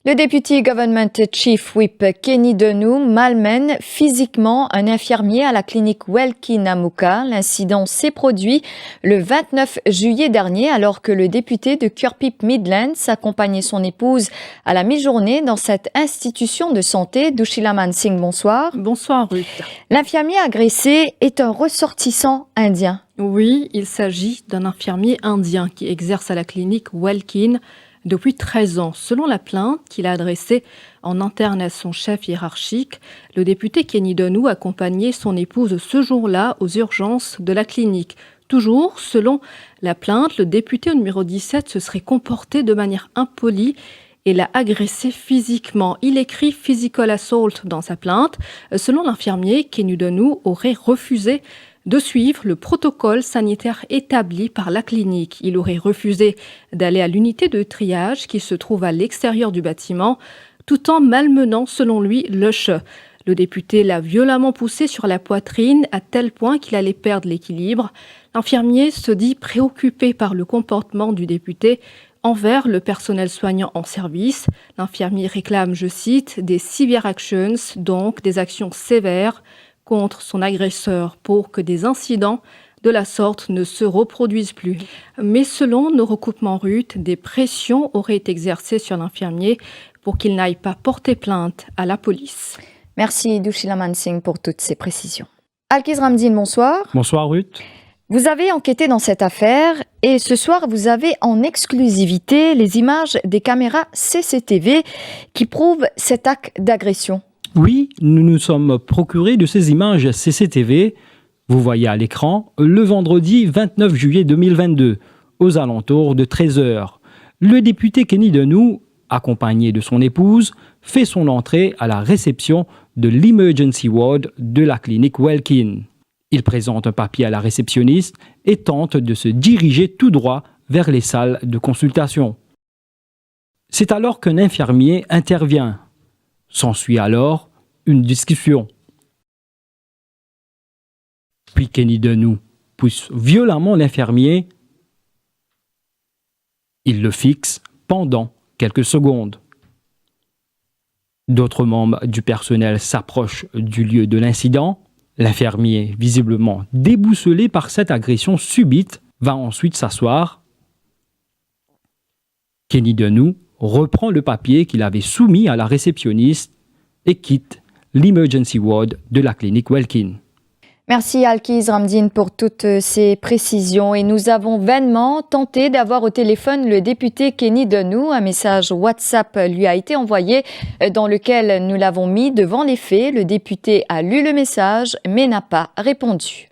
Le Deputy Government Chief Whip Kenny Denou malmène physiquement un infirmier à la clinique Welkin à Mukah. L'incident s'est produit le 29 juillet dernier alors que le député de Kirpip Midlands accompagnait son épouse à la mi-journée dans cette institution de santé. Dushila Mansingh, bonsoir. Bonsoir Ruth. L'infirmier agressé est un ressortissant indien. Oui, il s'agit d'un infirmier indien qui exerce à la clinique Welkin depuis 13 ans. Selon la plainte qu'il a adressée en interne à son chef hiérarchique, le député Kenny Denou accompagnait son épouse ce jour-là aux urgences de la clinique. Toujours, selon la plainte, le député au numéro 17 se serait comporté de manière impolie et l'a agressé physiquement. Il écrit « physical assault » dans sa plainte. Selon l'infirmier, Kenny Denou aurait refusé de suivre le protocole sanitaire établi par la clinique. Il aurait refusé d'aller à l'unité de triage qui se trouve à l'extérieur du bâtiment, tout en malmenant, selon lui, le chat. Le député l'a violemment poussé sur la poitrine à tel point qu'il allait perdre l'équilibre. L'infirmier se dit préoccupé par le comportement du député envers le personnel soignant en service. L'infirmier réclame, je cite, des severe actions, donc des actions sévères contre son agresseur pour que des incidents de la sorte ne se reproduisent plus. Mais selon nos recoupements Ruth, des pressions auraient été exercées sur l'infirmier pour qu'il n'aille pas porter plainte à la police. Merci Dushila Mansingh pour toutes ces précisions. Alkiz Ramdine, bonsoir. Bonsoir Ruth. Vous avez enquêté dans cette affaire et ce soir, vous avez en exclusivité les images des caméras CCTV qui prouvent cet acte d'agression. Oui, nous nous sommes procurés de ces images CCTV, vous voyez à l'écran, le vendredi 29 juillet 2022, aux alentours de 13h. Le député Kenny Denou, accompagné de son épouse, fait son entrée à la réception de l'Emergency Ward de la clinique Welkin. Il présente un papier à la réceptionniste et tente de se diriger tout droit vers les salles de consultation. C'est alors qu'un infirmier intervient. S'ensuit alors une discussion. Puis Kenny Denou pousse violemment l'infirmier. Il le fixe pendant quelques secondes. D'autres membres du personnel s'approchent du lieu de l'incident. L'infirmier, visiblement déboussolé par cette agression subite, va ensuite s'asseoir. Kenny Denou reprend le papier qu'il avait soumis à la réceptionniste et quitte l'Emergency Ward de la clinique Welkin. Merci Alkiz Ramdine pour toutes ces précisions et nous avons vainement tenté d'avoir au téléphone le député Kenny Denou. Un message WhatsApp lui a été envoyé dans lequel nous l'avons mis devant les faits. Le député a lu le message mais n'a pas répondu.